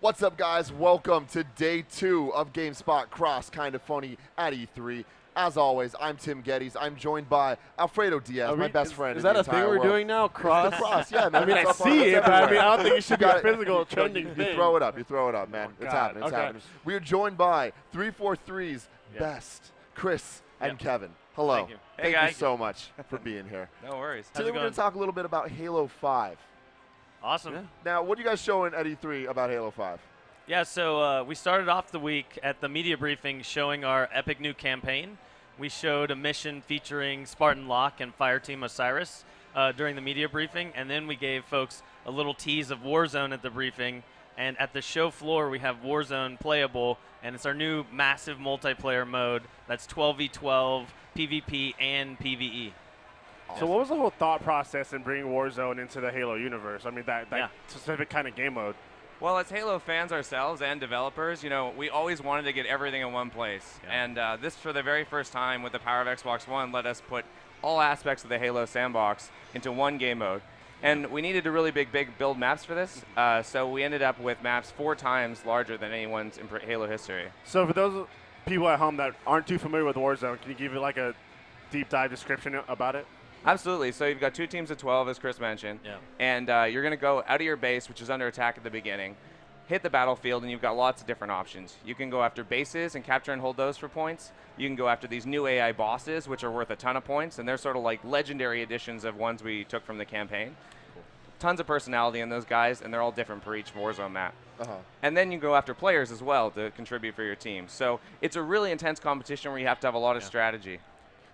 What's up, guys? Welcome to day 2 of GameSpot Cross Kinda Funny at E3. As always, I'm Tim Geddes. I'm joined by Alfredo Diaz, my best friend. Is that a thing we're doing now? Cross? Cross, yeah, man. I mean, I see it, but I don't think it should be a physical trending thing. You throw it up, man. Oh, it's happening, it's happening. We are joined by 343's best, Chris and Kevin. Hello. Thank you. Thank you so much for being here. No worries. Today we're going to talk a little bit about Halo 5. Awesome. Yeah. Now, what are you guys showing at E3 about Halo 5? Yeah, so we started off the week at the media briefing showing our epic new campaign. We showed a mission featuring Spartan Locke and Fireteam Osiris during the media briefing, and then we gave folks a little tease of Warzone at the briefing. And at the show floor, we have Warzone playable, and it's our new massive multiplayer mode that's 12v12, PvP, and PvE. So what was the whole thought process in bringing Warzone into the Halo universe? I mean, that specific kind of game mode. Well, as Halo fans ourselves and developers, you know, we always wanted to get everything in one place. Yeah. And this, for the very first time with the power of Xbox One, let us put all aspects of the Halo sandbox into one game mode. And we needed to really big build maps for this, so we ended up with maps 4 times larger than anyone's in Halo history. So for those people at home that aren't too familiar with Warzone, can you give it like a deep dive description about it? Absolutely. So you've got 2 teams of 12, as Chris mentioned, and you're going to go out of your base, which is under attack at the beginning, hit the battlefield, and you've got lots of different options. You can go after bases and capture and hold those for points. You can go after these new AI bosses, which are worth a ton of points, and they're sort of like legendary editions of ones we took from the campaign. Cool. Tons of personality in those guys, and they're all different for each Warzone map. And then you go after players as well to contribute for your team. So it's a really intense competition where you have to have a lot of strategy.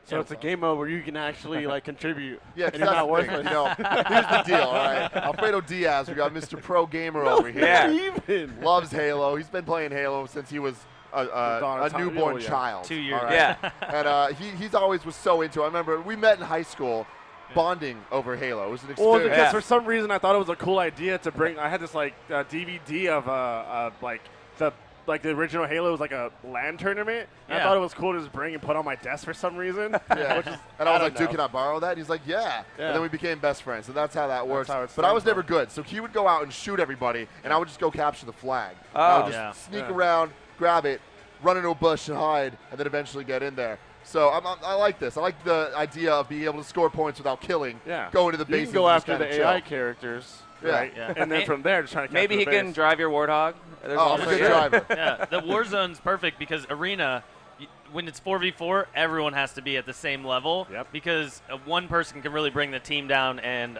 So it's a game mode where you can actually like contribute. Yeah, and you're not worthless. You know, here's the deal, all right? Alfredo Diaz, we got Mr. Pro Gamer over here. Even. Loves Halo. He's been playing Halo since he was a newborn child. 2 years. Right? Yeah. And he's always was so into it. I remember we met in high school bonding over Halo. It was an experience. Well, because for some reason I thought it was a cool idea to bring. I had this like DVD of like the original Halo was like a LAN tournament. I thought it was cool to just bring and put on my desk for some reason. And I was like, dude, can I borrow that? And he's like, yeah. And then we became best friends. And that's how that works. But I was never good. So he would go out and shoot everybody, and I would just go capture the flag. I would just sneak around, grab it, run into a bush and hide, and then eventually get in there. So I like this. I like the idea of being able to score points without killing. Yeah. Go into the base. You can go after the AI characters. Right? Yeah. And then from there, just trying to capture Maybe he can drive your Warthog. I'm a good driver. The Warzone's perfect because Arena, when it's 4v4, everyone has to be at the same level because one person can really bring the team down and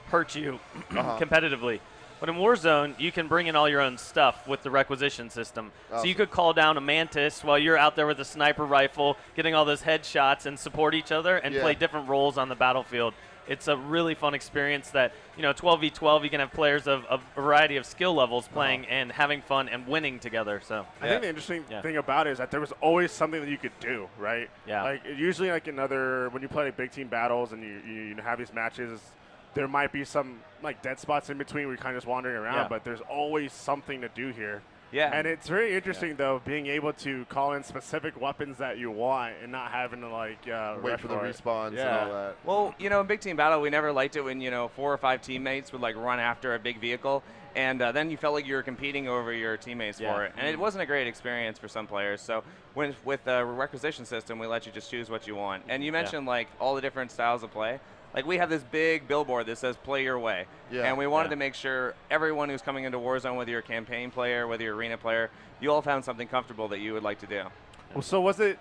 hurt you competitively. But in Warzone, you can bring in all your own stuff with the requisition system. So you could call down a Mantis while you're out there with a sniper rifle, getting all those headshots and support each other and play different roles on the battlefield. It's a really fun experience that, 12v12, you can have players of a variety of skill levels playing and having fun and winning together. So I think the interesting thing about it is that there was always something that you could do, right? Yeah. Like usually like when you play like big team battles and you have these matches, there might be some like dead spots in between where you're kind of just wandering around, but there's always something to do here. Yeah. And it's very interesting, though, being able to call in specific weapons that you want and not having to, like, wait for the respawns and all that. Well, in big team battle, we never liked it when, 4 or 5 teammates would, like, run after a big vehicle. And then you felt like you were competing over your teammates for it. And it wasn't a great experience for some players. So with the requisition system, we let you just choose what you want. And you mentioned, like, all the different styles of play. Like, we have this big billboard that says play your way. And we wanted to make sure everyone who's coming into Warzone, whether you're a campaign player, whether you're arena player, you all found something comfortable that you would like to do. Well, so was it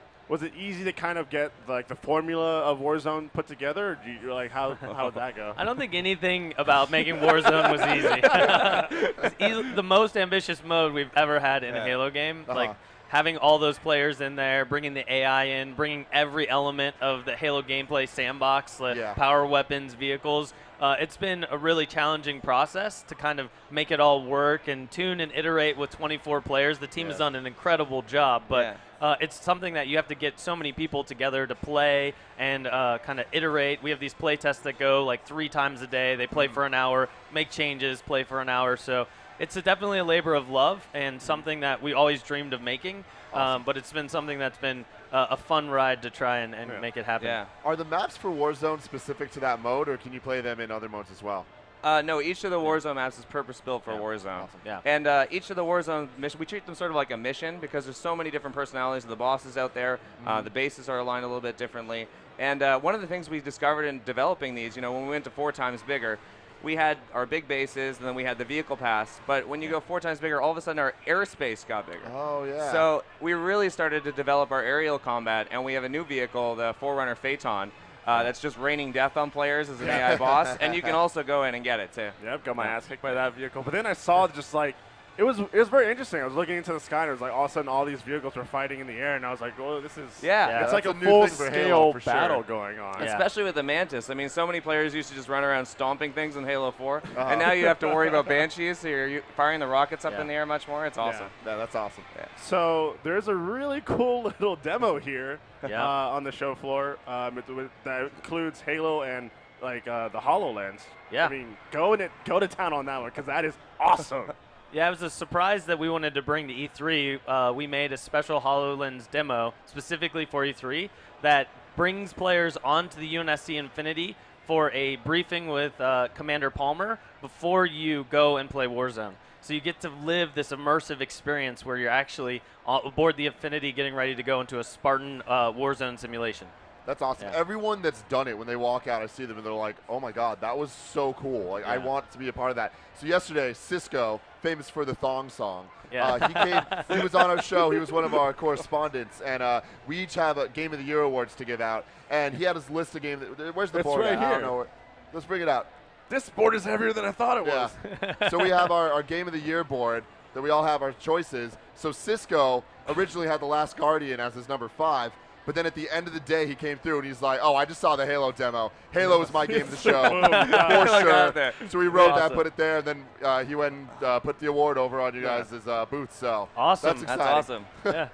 easy to kind of get, like, the formula of Warzone put together? Or like, how would that go? I don't think anything about making Warzone was easy. It's the most ambitious mode we've ever had in a Halo game. Like, having all those players in there, bringing the AI in, bringing every element of the Halo gameplay sandbox, power weapons, vehicles. It's been a really challenging process to kind of make it all work and tune and iterate with 24 players. The team has done an incredible job, but it's something that you have to get so many people together to play and kind of iterate. We have these play tests that go like 3 times a day. They play for an hour, make changes, play for an hour. So it's definitely a labor of love and something that we always dreamed of making, but it's been something that's been a fun ride to try and make it happen. Are the maps for Warzone specific to that mode, or can you play them in other modes as well? No, each of the Warzone maps is purpose-built for Warzone. Awesome. Yeah. And each of the Warzone missions, we treat them sort of like a mission because there's so many different personalities of the bosses out there. The bases are aligned a little bit differently. And one of the things we discovered in developing these, you know, when we went to 4 times bigger, we had our big bases, and then we had the vehicle pass. But when you go 4 times bigger, all of a sudden our airspace got bigger. Oh, yeah. So we really started to develop our aerial combat, and we have a new vehicle, the Forerunner Phaeton, that's just raining death on players as an AI boss, and you can also go in and get it, too. Yep, got my ass kicked by that vehicle. But then I saw just like, it was very interesting. I was looking into the sky, and it was like all of a sudden all these vehicles were fighting in the air, and I was like, "Oh, this is it's like a full-scale battle going on." Especially with the Mantis. I mean, so many players used to just run around stomping things in Halo 4, and now you have to worry about Banshees, so you're firing the rockets up in the air much more. It's awesome. Yeah, that's awesome. Yeah. So there's a really cool little demo here on the show floor that includes Halo and like the HoloLens. Yeah. I mean, go to town on that one because that is awesome. Yeah, it was a surprise that we wanted to bring to E3. We made a special HoloLens demo specifically for E3 that brings players onto the UNSC Infinity for a briefing with Commander Palmer before you go and play Warzone. So you get to live this immersive experience where you're actually aboard the Infinity getting ready to go into a Spartan Warzone simulation. That's awesome. Yeah. Everyone that's done it, when they walk out, I see them and they're like, "Oh my God, that was so cool! Like, I want to be a part of that." So yesterday, Cisco, famous for the thong song, he was on our show. He was one of our correspondents, and we each have a Game of the Year awards to give out. And he had his list of games. Where's the board? Right here. I don't know. Let's bring it out. This board is heavier than I thought it was. So we have our Game of the Year board that we all have our choices. So Cisco originally had The Last Guardian as his number 5. But then at the end of the day, he came through and he's like, "Oh, I just saw the Halo demo. Halo is my game of the show for sure." So he wrote that, put it there, and then he went and put the award over on you guys' booth. So awesome! That's exciting. That's awesome. Yeah.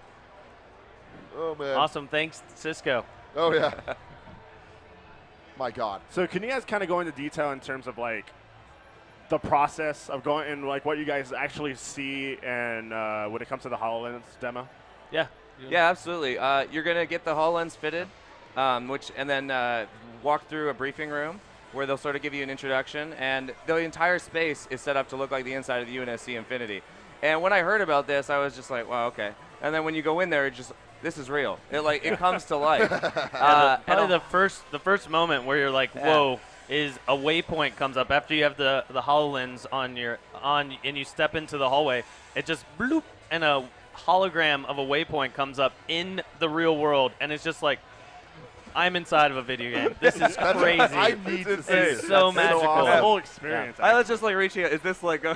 Oh man. Awesome. Thanks, Cisco. Oh yeah. My God. So can you guys kind of go into detail in terms of like the process of going and like what you guys actually see and when it comes to the HoloLens demo? Yeah. Yeah, absolutely. You're going to get the HoloLens fitted, and then walk through a briefing room where they'll sort of give you an introduction. And the entire space is set up to look like the inside of the UNSC Infinity. And when I heard about this, I was just like, wow, okay. And then when you go in there, this is real. It comes to life. Probably the first moment where you're like, whoa, is a waypoint comes up after you have the HoloLens and you step into the hallway. It just bloop, and a hologram of a waypoint comes up in the real world, and it's just like, I'm inside of a video game. This is crazy. I need to see it. It's so magical. So awesome. The whole experience. I was just like reaching out. Is this like a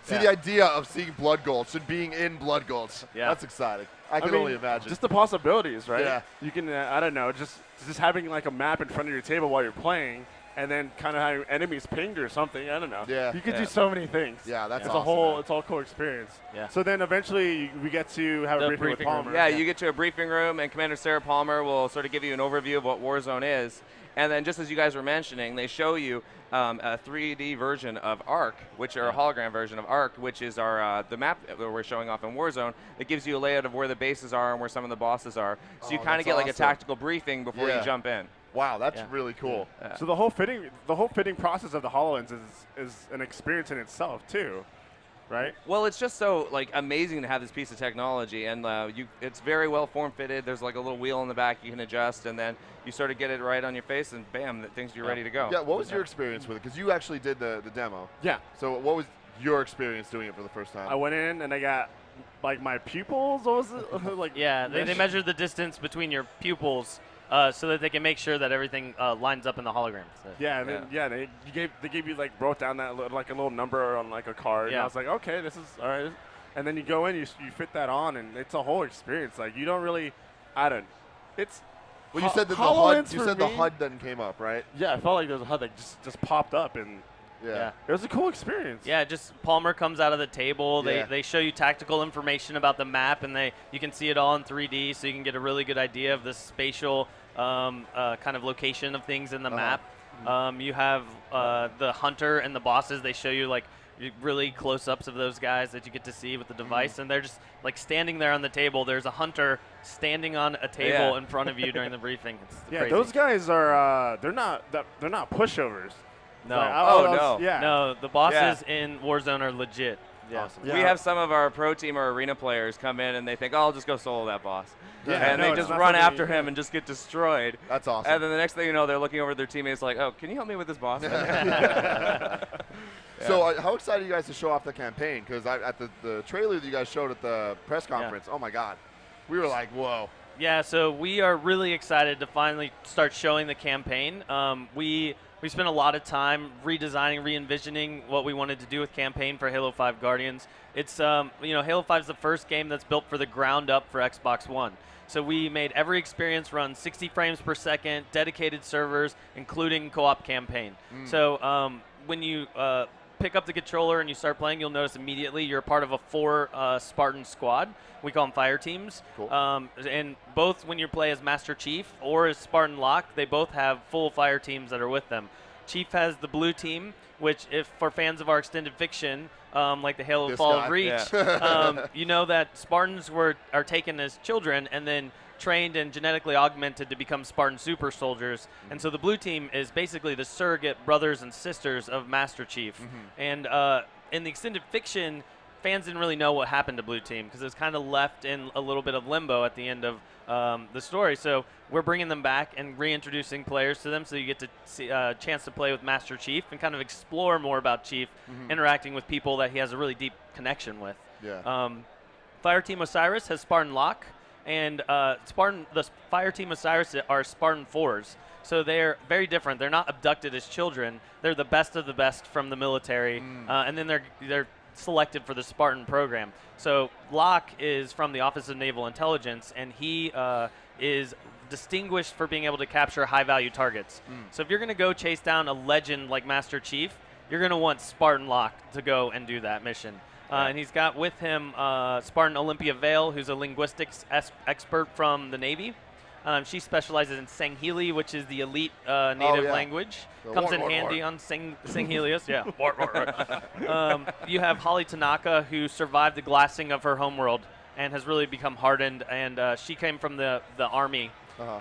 the idea of seeing Blood Gulch and being in Blood Gulch. Yeah. That's exciting. I can only imagine. Just the possibilities, right? Yeah. You can, I don't know, just having like a map in front of your table while you're playing, and then kind of having enemies pinged or something. I don't know. Yeah. You could do so many things. Yeah, that's awesome. It's all cool experience. Yeah. So then eventually we get to have a briefing with Palmer. Yeah, you get to a briefing room, and Commander Sarah Palmer will sort of give you an overview of what Warzone is. And then just as you guys were mentioning, they show you a 3D version of ARC, a hologram version of ARC, which is our the map that we're showing off in Warzone. It gives you a layout of where the bases are and where some of the bosses are. So you kind of get like a tactical briefing before you jump in. Wow, that's really cool. Yeah. So the whole fitting process of the HoloLens is an experience in itself too, right? Well, it's just so like amazing to have this piece of technology, and it's very well form fitted. There's like a little wheel in the back you can adjust, and then you sort of get it right on your face, and bam, you're ready to go. Yeah. What was your experience with it? Because you actually did the demo. Yeah. So what was your experience doing it for the first time? I went in and I got like my pupils. What was it? Like they measure the distance between your pupils. So that they can make sure that everything lines up in the hologram. So. Yeah, and then, they gave you like wrote down that like a little number on like a card, and I was like, okay, this is all right. And then you go in, you fit that on, and it's a whole experience. Like you don't really, it's. Well, you said that the HUD. You said the HUD then came up, right? Yeah, I felt like there was a HUD that just popped up, and it was a cool experience. Yeah, just Palmer comes out of the table. They show you tactical information about the map, and you can see it all in 3D, so you can get a really good idea of the spatial kind of location of things in the map. You have the hunter and the bosses. They show you like really close-ups of those guys that you get to see with the device, and they're just like standing there on the table. There's a hunter standing on a table in front of you during the briefing. It's crazy. Those guys are they're not pushovers. No. No. Yeah. No, the bosses in Warzone are legit. Yeah. Awesome. We have some of our pro team or arena players come in and they think, oh, I'll just go solo that boss. And they just run after him and just get destroyed. That's awesome. And then the next thing you know, they're looking over at their teammates like, oh, can you help me with this boss? So how excited are you guys to show off the campaign? Because at the trailer that you guys showed at the press conference, oh my God, we were like, whoa. Yeah, so we are really excited to finally start showing the campaign. We spent a lot of time redesigning, re-envisioning what we wanted to do with campaign for Halo 5 Guardians. It's Halo 5 is the first game that's built for the ground up for Xbox One. So we made every experience run 60 frames per second, dedicated servers, including co-op campaign. So when you pick up the controller and you start playing, you'll notice immediately you're part of a 4 Spartan squad. We call them fire teams. Cool. And both when you play as Master Chief or as Spartan Locke, they both have full fire teams that are with them. Chief has the blue team, which if for fans of our extended fiction, like the Halo Fall of Reach, you know that Spartans are taken as children and then trained and genetically augmented to become Spartan super soldiers. And so the blue team is basically the surrogate brothers and sisters of Master Chief. And in the extended fiction, fans didn't really know what happened to blue team because it was kind of left in a little bit of limbo at the end of the story. So we're bringing them back and reintroducing players to them so you get to see a chance to play with Master Chief and kind of explore more about Chief, interacting with people that he has a really deep connection with. Yeah. Fireteam Osiris has Spartan Locke, and the Fireteam Osiris are Spartan 4s. So they're very different. They're not abducted as children. They're the best of the best from the military, and then they're selected for the Spartan program. So Locke is from the Office of Naval Intelligence, and he is distinguished for being able to capture high-value targets. So if you're going to go chase down a legend like Master Chief, you're going to want Spartan Locke to go and do that mission. And he's got with him Spartan Olympia Vale, who's a linguistics expert from the Navy. She specializes in Sangheli, which is the elite native language. Comes in handy on Sanghelius. Yeah. You have Holly Tanaka, who survived the glassing of her homeworld and has really become hardened, and she came from the Army.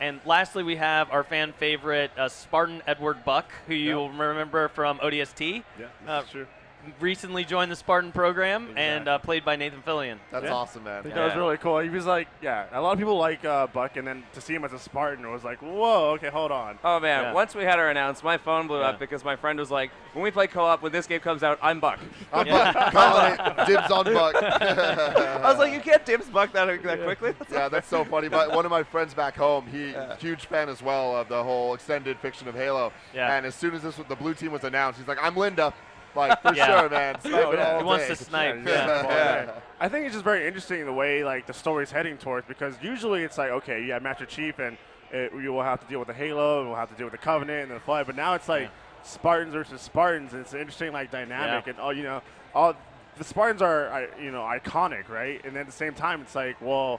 And lastly, we have our fan favorite, Spartan Edward Buck, who you'll remember from ODST. Yeah, that's true. Recently joined the Spartan program and played by Nathan Fillion. That's awesome, man. I think that was really cool. He was like, a lot of people like Buck, and then to see him as a Spartan was like, whoa, okay, hold on. Oh, man. Once we had our announce, my phone blew up because my friend was like, when we play co-op, when this game comes out, I'm Buck. I'm Buck. Calling it. Dibs on Buck. I was like, you can't dibs Buck that quickly? Yeah, that's so funny. But one of my friends back home, huge fan as well of the whole extended fiction of Halo. And as soon as the blue team was announced, he's like, I'm Linda. Like, for sure, man. He wants to snipe. I think it's just very interesting the way like the story's heading towards, because usually it's like, okay, you have Master Chief and you will have to deal with the Halo, and we'll have to deal with the Covenant and the Flood, but now it's like Spartans versus Spartans, and it's an interesting like dynamic, and all the Spartans are iconic, right? And at the same time, it's like, well,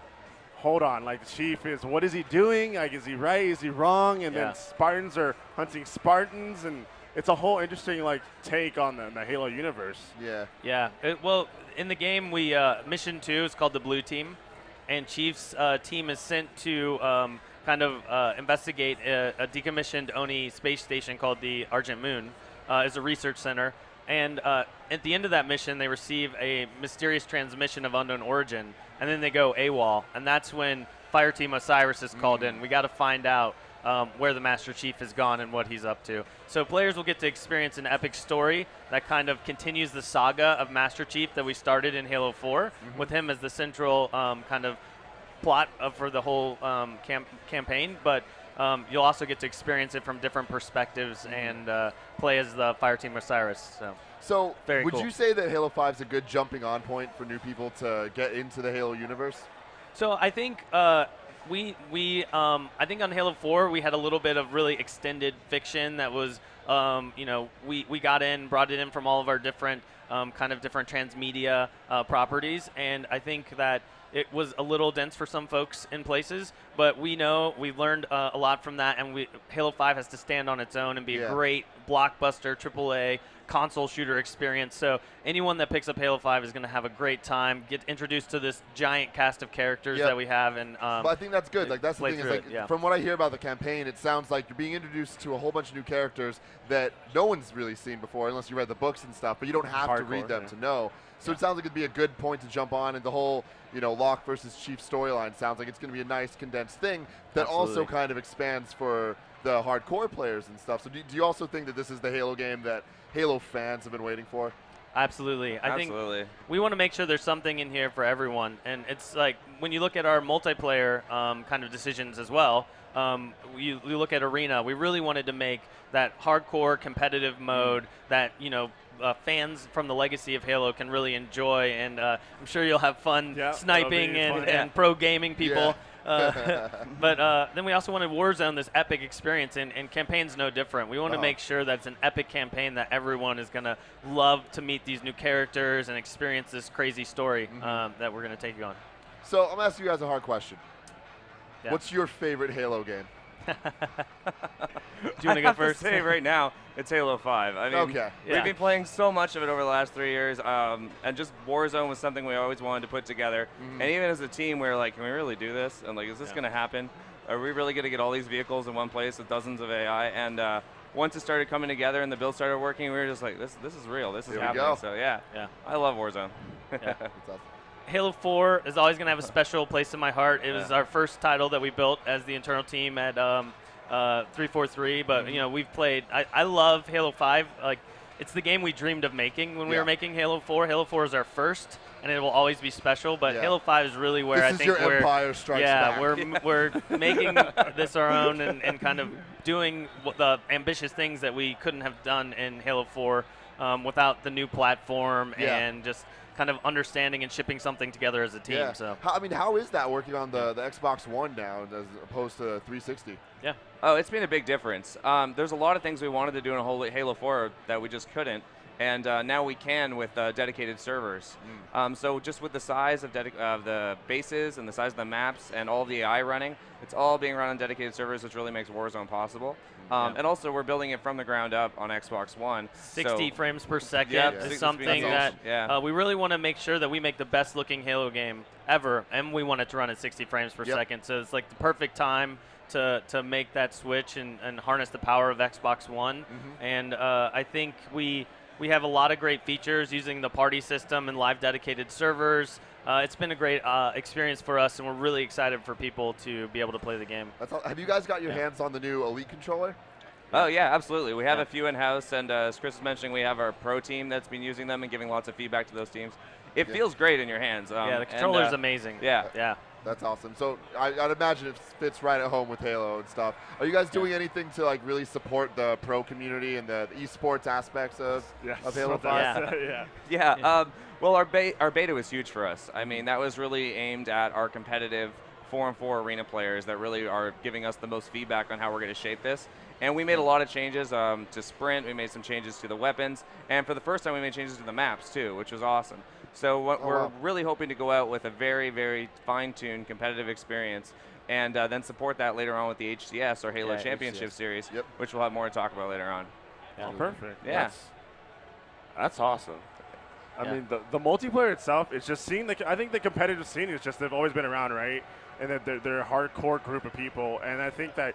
hold on, like the Chief what is he doing? Like, is he right? Is he wrong? And then Spartans are hunting Spartans, and it's a whole interesting like take on the Halo universe. Yeah. Well, in the game, we mission 2 is called the Blue Team, and Chief's team is sent to investigate a decommissioned Oni space station called the Argent Moon. Is a research center, and at the end of that mission, they receive a mysterious transmission of unknown origin, and then they go AWOL, and that's when Fireteam Osiris is called in. We got to find out where the Master Chief has gone and what he's up to. So players will get to experience an epic story that kind of continues the saga of Master Chief that we started in Halo 4, with him as the central kind of plot for the whole campaign. But you'll also get to experience it from different perspectives and play as the Fireteam Osiris. So would cool. you say that Halo 5 is a good jumping on point for new people to get into the Halo universe? So I think I think on Halo 4 we had a little bit of really extended fiction that was, we brought it in from all of our different different transmedia properties, and I think that it was a little dense for some folks in places, but we've learned a lot from that, and Halo 5 has to stand on its own and be a great blockbuster AAA console shooter experience. So anyone that picks up Halo 5 is going to have a great time, get introduced to this giant cast of characters that we have, and but I think that's good. Like that's the thing is from what I hear about the campaign, it sounds like you're being introduced to a whole bunch of new characters that no one's really seen before, unless you read the books and stuff. But you don't have to read them to know. So it sounds like it'd be a good point to jump on, and the whole Locke versus Chief storyline sounds like it's going to be a nice condensed thing that also kind of expands for the hardcore players and stuff. So do you also think that this is the Halo game that Halo fans have been waiting for? Absolutely. I think we want to make sure there's something in here for everyone. And it's like when you look at our multiplayer kind of decisions as well, you look at Arena, we really wanted to make that hardcore competitive mode that, fans from the legacy of Halo can really enjoy. And I'm sure you'll have fun sniping and pro gaming people. But then we also wanted Warzone, this epic experience, and campaign's no different. We want to make sure that it's an epic campaign that everyone is going to love to meet these new characters and experience this crazy story that we're going to take you on. So I'm asking you guys a hard question. Yeah. What's your favorite Halo game? Do you want to go first? Say right now, it's Halo 5. I mean, we've been playing so much of it over the last 3 years, and just Warzone was something we always wanted to put together. And even as a team, we were like, can we really do this? And like, is this going to happen? Are we really going to get all these vehicles in one place with dozens of AI? And once it started coming together and the build started working, we were just like, this is real. This is happening. So yeah, I love Warzone. That's awesome. Halo 4 is always going to have a special place in my heart. It was our first title that we built as the internal team at 343, but we've played. I love Halo 5. Like, it's the game we dreamed of making when we were making Halo 4. Halo 4 is our first, and it will always be special. But Halo 5 is really where I think your Empire Strikes Back. we're making this our own and kind of doing the ambitious things that we couldn't have done in Halo 4 without the new platform and just kind of understanding and shipping something together as a team. Yeah. So how is that working on the Xbox One now as opposed to 360? Yeah. Oh, it's been a big difference. There's a lot of things we wanted to do in a whole Halo 4 that we just couldn't, and now we can with dedicated servers. So just with the size of the bases and the size of the maps and all the AI running, it's all being run on dedicated servers, which really makes Warzone possible. And also, we're building it from the ground up on Xbox One. 60 frames per second is something that we really want to make sure that we make the best looking Halo game ever, and we want it to run at 60 frames per second. So it's like the perfect time to make that switch and harness the power of Xbox One. And I think we have a lot of great features using the party system and live dedicated servers. It's been a great experience for us, and we're really excited for people to be able to play the game. Have you guys got your hands on the new Elite controller? Oh, yeah, absolutely. We have a few in-house, and as Chris was mentioning, we have our pro team that's been using them and giving lots of feedback to those teams. It feels great in your hands. The controller's amazing. Yeah. That's awesome. So I'd imagine it fits right at home with Halo and stuff. Are you guys doing anything to like really support the pro community and the esports aspects of Halo 5? Well, our beta was huge for us. I mean, that was really aimed at our competitive 4-on-4 arena players that really are giving us the most feedback on how we're going to shape this. And we made a lot of changes to sprint. We made some changes to the weapons. And for the first time, we made changes to the maps, too, which was awesome. So we're really hoping to go out with a very, very fine-tuned competitive experience and then support that later on with the HCS, or Halo Championship Series, which we'll have more to talk about later on. Oh, perfect. Yeah. That's awesome. I mean, the multiplayer itself is just seeing I think the competitive scene is just they've always been around, right? And that they're a hardcore group of people. And I think that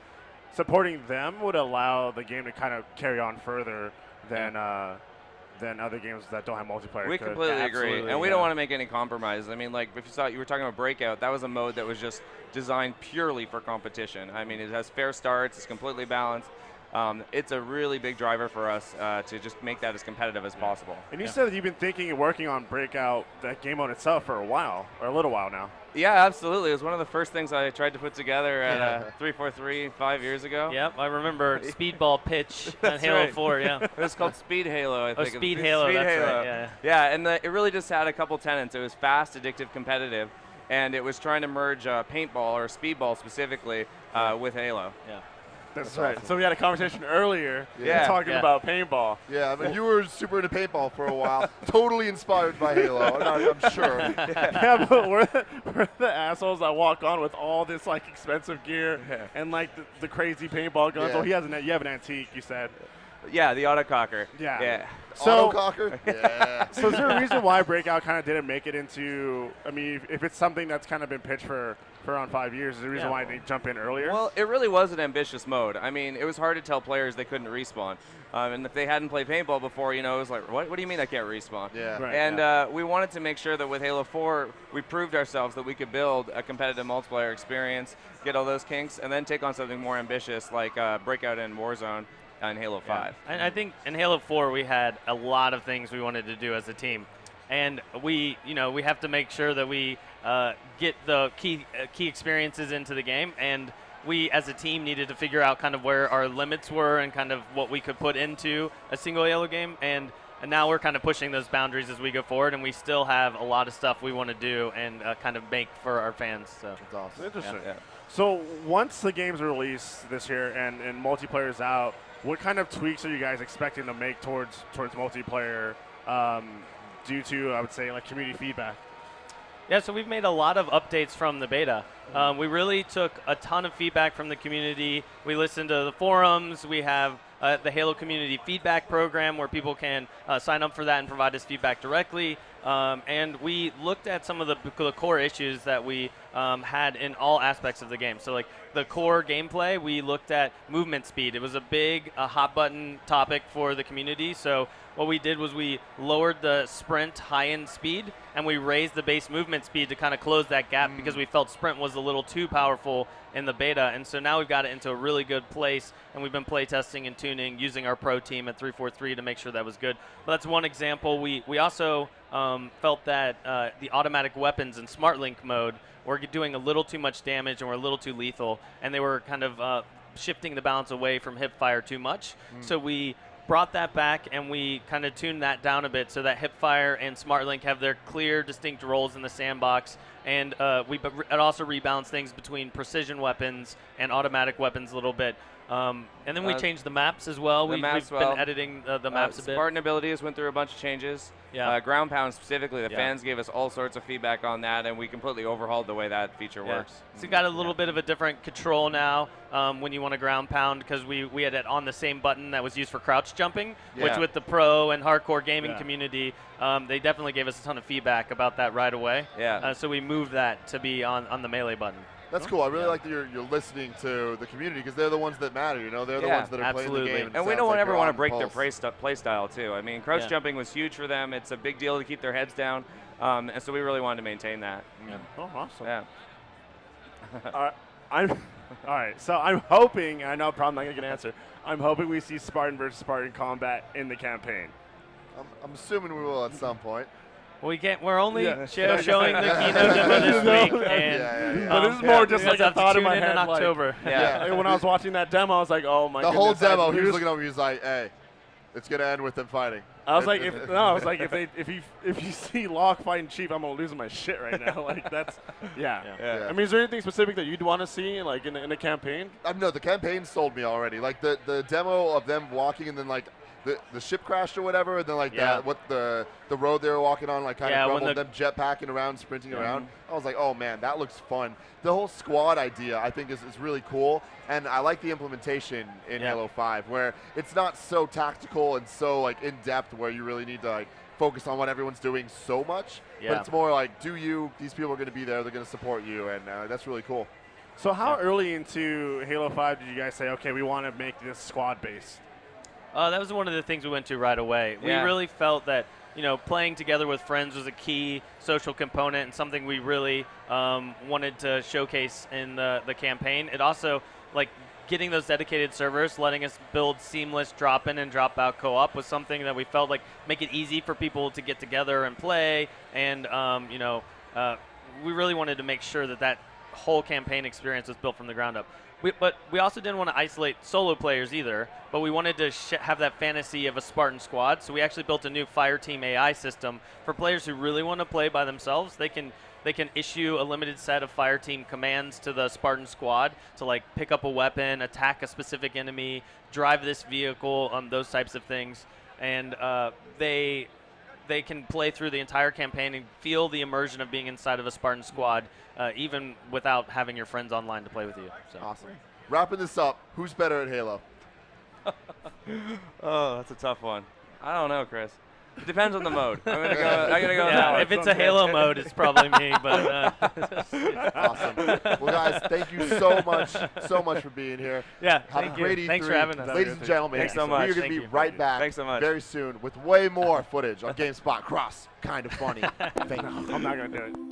supporting them would allow the game to kind of carry on further than other games that don't have multiplayer. We completely agree, and we don't want to make any compromises. I mean, like if you were talking about Breakout, that was a mode that was just designed purely for competition. I mean, it has fair starts, it's completely balanced. It's a really big driver for us to just make that as competitive as possible. And you said that you've been thinking and working on Breakout, that game mode itself, for a little while now. Yeah, absolutely. It was one of the first things I tried to put together at 343 5 years ago. Yep, I remember Speedball Pitch on Halo 4, It was called Speed Halo, I think. Speed Halo, that's right, Yeah, and it really just had a couple tenets. It was fast, addictive, competitive, and it was trying to merge paintball, or speedball specifically, with Halo. Yeah. That's right. Awesome. So we had a conversation earlier talking about paintball. Yeah, I mean, you were super into paintball for a while. Totally inspired by Halo, I'm sure. Yeah, but we're the assholes that walk on with all this like expensive gear and like the crazy paintball guns. Oh, you have an antique, you said. Yeah, the autococker. Yeah. So, autococker? Yeah. So is there a reason why Breakout kind of didn't make it into, I mean, if it's something that's kind of been pitched for around 5 years, is there a reason why they jump in earlier? Well, it really was an ambitious mode. I mean, it was hard to tell players they couldn't respawn. And if they hadn't played paintball before, it was like, what do you mean I can't respawn? Yeah. Right, and we wanted to make sure that with Halo 4, we proved ourselves that we could build a competitive multiplayer experience, get all those kinks, and then take on something more ambitious like Breakout and Warzone in Halo 5. And I think in Halo 4 we had a lot of things we wanted to do as a team, and we have to make sure that we get the key experiences into the game, and we as a team needed to figure out kind of where our limits were and kind of what we could put into a single Halo game, and now we're kind of pushing those boundaries as we go forward, and we still have a lot of stuff we want to do and kind of make for our fans. So that's awesome. Interesting. Yeah. So once the game's released this year and multiplayer's out, what kind of tweaks are you guys expecting to make towards multiplayer due to, I would say, like community feedback? Yeah, so we've made a lot of updates from the beta. We really took a ton of feedback from the community. We listened to the forums. We have the Halo Community Feedback Program where people can sign up for that and provide us feedback directly. And we looked at some of the core issues that we had in all aspects of the game. So like the core gameplay, we looked at movement speed. It was a big hot button topic for the community. So what we did was we lowered the sprint high-end speed and we raised the base movement speed to kind of close that gap because we felt sprint was a little too powerful in the beta. And so now we've got it into a really good place, and we've been play testing and tuning using our pro team at 343 to make sure that was good. But that's one example. We also felt that the automatic weapons in Smart Link mode were doing a little too much damage and were a little too lethal, and they were kind of shifting the balance away from hip fire too much. So we brought that back and we kind of tuned that down a bit so that hipfire and Smart Link have their clear, distinct roles in the sandbox. And it also rebalanced things between precision weapons and automatic weapons a little bit. And then we changed the maps as well. We've been editing the maps a bit. Spartan abilities went through a bunch of changes. Ground pound specifically, the fans gave us all sorts of feedback on that, and we completely overhauled the way that feature works. So you got a little bit of a different control now when you want to ground pound, because we had it on the same button that was used for crouch jumping, which with the pro and hardcore gaming community, they definitely gave us a ton of feedback about that right away. So we moved that to be on the melee button. That's cool. I really like that you're listening to the community, because they're the ones that matter. They're the ones that are playing the game. And we don't ever want to break their play style too. I mean, crouch jumping was huge for them. It's a big deal to keep their heads down, and so we really wanted to maintain that. Oh, awesome. Yeah. All right. So I'm hoping, I know I'm probably not going to get an answer, I'm hoping we see Spartan versus Spartan combat in the campaign. I'm assuming we will at some point. We can't. We're only showing the keynote demo this week, and but this is more just like a thought in my head. In October. When I was watching that demo, I was like, "Oh my!" The whole demo, he was looking over. He was like, "Hey, it's gonna end with them fighting." I was like, if you see Locke fighting Chief, I'm gonna lose my shit right now. Like that's, I mean, is there anything specific that you'd want to see, like in a campaign? No, the campaign sold me already. Like the demo of them walking and then like. The ship crashed or whatever, and then like the road they were walking on like kind of crumbled, them jetpacking around, sprinting around. I was like, oh man, that looks fun. The whole squad idea I think is really cool, and I like the implementation in Halo 5 where it's not so tactical and so like in depth where you really need to like focus on what everyone's doing so much, but it's more like these people are going to be there, they're going to support you, and that's really cool. So how early into Halo 5 did you guys say, okay, we want to make this squad based? That was one of the things we went to right away. We really felt that, playing together with friends was a key social component and something we really wanted to showcase in the campaign. It also, like, getting those dedicated servers, letting us build seamless drop-in and drop-out co-op was something that we felt like make it easy for people to get together and play. And, we really wanted to make sure that whole campaign experience was built from the ground up. But we also didn't want to isolate solo players either, but we wanted to have that fantasy of a Spartan squad. So we actually built a new Fire Team AI system for players who really want to play by themselves. They can They can issue a limited set of fireteam commands to the Spartan squad to like pick up a weapon, attack a specific enemy, drive this vehicle, those types of things. And they can play through the entire campaign and feel the immersion of being inside of a Spartan squad, even without having your friends online to play with you. So. Awesome. Wrapping this up, who's better at Halo? Oh, that's a tough one. I don't know, Chris. It depends on the mode. I'm gonna go with that one. If it's a Halo mode, it's probably me. But awesome. Well, guys, thank you so much for being here. Yeah, have a great E3. Thanks for having us, ladies and gentlemen. Thanks so much. We're gonna be right back. Very soon with way more footage on GameSpot Cross. Kind of funny. Thank you. I'm not gonna do it.